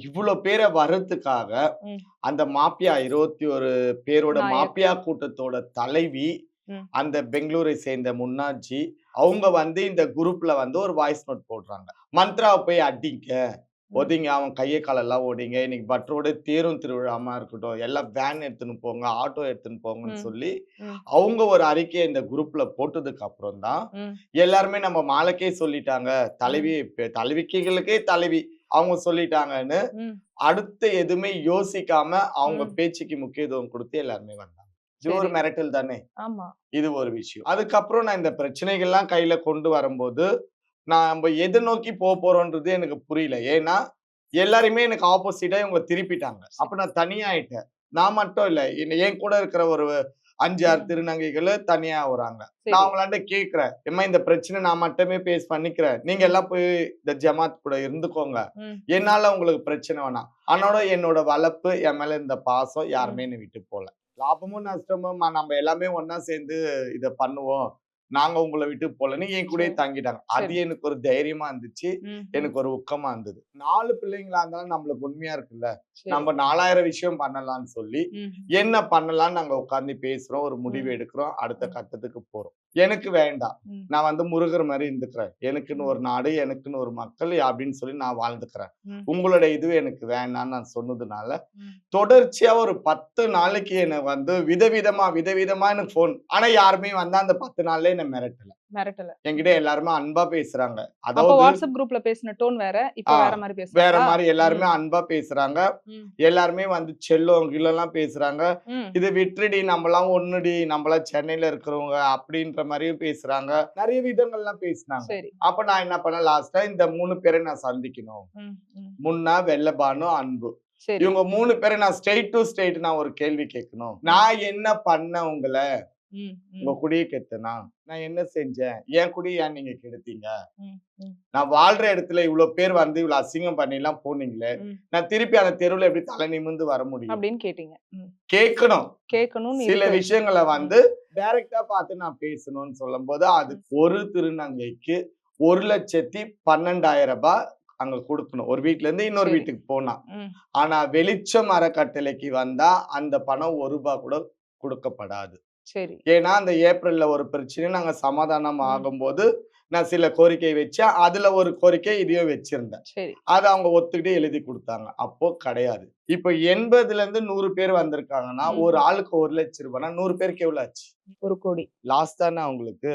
இவ்ளோ பேர வர்றதுக்காக, ம். அந்த மாஃபியா 21 பேரோட நாயக். மாஃபியா கூட்டத்தோட தலைவி, ம். அந்த பெங்களூரை சேர்ந்த முன்னாட்சி, அவங்க வந்து இந்த குரூப்ல வந்து ஒரு வாய்ஸ் நோட் போடுறாங்க. மந்த்ராவ போய் அடிங்க, ம். ஒதிங்க, அவன் கைய காலெல்லாம் ஒடிங்க. இன்னைக்கு பட்டரோட தேரும் திருவிழாமா இருக்கட்டும். எல்லாம் வேன் எடுத்துன்னு போங்க, ஆட்டோ எடுத்துன்னு போங்கன்னு ம். சொல்லி, ம். அவங்க ஒரு அறிக்கைய இந்த குரூப்ல போட்டதுக்கு அப்புறம் தான், ம். எல்லாருமே நம்ம மாலுக்கே சொல்லிட்டாங்க. தலைவி ம். தலைவிக்கிகளுக்கே தலைவி. அவங்க சொல்லிட்டாங்கன்னு, ம். அடுத்து எதுவுமே யோசிக்காம, அவங்க ம். பேச்சுக்கு முக்கியத்துவம் குடுத்து எல்லாருமே வந்தாங்க. இது ஒரு சரி. மிரட்டல் தானே! ஆமா. இது ஒரு விஷயம். அதுக்கப்புறம் நான் இந்த பிரச்சனைகள்லாம் கையில கொண்டு வரும்போது, நம்ப எத நோக்கி போறோம்ன்றது எனக்கு புரியல. ஏன்னா, எல்லாரையுமே எனக்கு ஆப்போசிட்டா இவங்க திருப்பிட்டாங்க. சரி. அப்ப நான் தனியாயிட்டேன். நான் மட்டும் இல்ல. என் கூட இருக்கிற ஒரு 5, 6 ம். திருநங்கைகளு தனியா ஆவுறாங்க. நான் சரி. அவங்களாண்ட கேட்கிறேன். "எம்மா இந்த பிரச்சனை நான் மட்டுமே ஃபேஸ் பண்ணிக்கிறேன். நீங்க ம். எல்லாம் போய் இந்த ஜமாத் கூட இருந்துக்கோங்க. ம். என்னால உங்களுக்கு பிரச்சனை வேணாம்." ஆனாலும் என்னோட வளர்ப்பு, என் மேல இருந்த பாசம் ம். யாருமே என்ன விட்டு போல. லாபமும் நஷ்டமும் நம்ம எல்லாமே ஒண்ணா சேர்ந்து இத பண்ணுவோம். நாங்க உங்கள விட்டு போலன்னு என் கூடயே சரி. தங்கிட்டாங்க. அது சரி. எனக்கு ஒரு தைரியமா இருந்துச்சு. ம். ம். எனக்கு ஒரு ஊக்கமா இருந்தது. 4 பிள்ளைங்களா இருந்தாலும் நம்மளுக்கு உண்மையா இருக்குல்ல. சரி. நம்ம 4000 விஷயம் பண்ணலாம்ன்னு சொல்லி, ம். என்ன பண்ணலாம்ன்னு நாங்க உட்கார்ந்து பேசுறோம். ஒரு முடிவு ம். எடுக்கிறோம். அடுத்த ம். கட்டத்துக்கு போறோம். எனக்கு வேண்டாம். ம். நான் வந்து முருகர் மாரி இருந்துக்கிறேன். எனக்குன்னு ம். ஒரு நாடு, எனக்குன்னு ஒரு மக்கள் அப்படின்னு சொல்லி நான் வாழ்ந்துக்கிறேன். ம். உங்களோட இது எனக்கு வேணாம்ன்னு நான் சொன்னதுனால, ம். தொடர்ச்சியா ஒரு 10 நாளைக்கு என்ன வந்து விதவிதமா எனக்கு ஃபோன். ஆனா யாருமே வந்து அந்த 10 நாள்ல என்ன மிரட்டல. மிரட்டல. என்கிட்ட எல்லாருமே அன்பா பேசுறாங்க. அப்ப அதாவது WhatsApp குரூப்ல பேசின டோன் வேற. ஆ இப்ப வேற மாரி வேற பேசுறாங்களா? மாரி எல்லாருமே ம். அன்பா பேசுறாங்க. ம். எல்லாருமே வந்து செல்லம் கில்லம்லாம் பேசுறாங்க. ம். "இது விட்டுருடி நம்பலாம் ஒண்ணுடி. நம்பலாம் சென்னையில இருக்கிறவங்க" அப்படின்ற மாரியும் பேசுறாங்க. நெறைய விதங்கள்லாம் பேசுனாங்க. சரி. அப்ப நான் என்ன பண்ணேன் லாஸ்ட்டா இந்த 3 பேர நான் சந்திக்கணும். ம். ம். முன்னா, வெள்ளபானு, அன்பு. சரி. இவங்க 3 பேர நான் ஸ்ட்ரெய்ட் டூ ஸ்ட்ரெய்ட் நான் ஒரு கேள்வி கேட்கணும். ம். நான் என்ன பண்ணேன் உங்கள? ம். உங்க ம். குடிய கெடுத்தேனா? நான் என்ன செஞ்சேன்? என் குடிய ஏன் நீங்க கெடுத்தீங்க? ம். ம். நான் வாழ்ற இடத்துல இவ்ளோ பேர் வந்து இவ்ளோ அசிங்கம் பண்ணிலாம் போனீங்களே! ம். நான் திருப்பி அந்த தெருவுல எப்படி தலை நிமிர்ந்து வர முடியும்? அப்படின்னு கேட்டீங்க. ம். கேட்கணும். கேட்கணும்னு சில இருக்கு. விஷயங்கள ம். வந்து டைரக்ட்டா பார்த்து நான் பேசணும்னு சொல்லும்போது, அது ம். ஒரு திருநங்கைக்கு ரூ. 1,12,000 அங்க குடுக்கணும். ஒரு வீட்ல இருந்து இன்னொரு சரி. வீட்டுக்கு போனா. ம். ஆனா வெளிச்சம் அறக்கட்டளைக்கு வந்தா, அந்த பணம் ரூ. 1 கூட குடுக்கப்படாது. சரி. ஏன்னா, அந்த ஏப்ரல்ல ஒரு பிரச்சனை நாங்க சமாதானம் ம். ஆகும்போது, நான் சில கோரிக்கை வச்சேன். அதுல ஒரு கோரிக்கை இதையும் வச்சிருந்தேன். சரி. அத அவங்க ஒத்துக்கிட்டு எழுதி குடுத்தாங்க. அப்போ கிடையாது. இப்ப 80லருந்து 100 பேர் வந்திருக்காங்கன்னா, ம். ஒரு ஆளுக்கு ரூ. 1,00,000 100 பேருக்கு எவ்வளோ ஆச்சு? 1,00,00,000. லாஸ் தானே அவங்களுக்கு.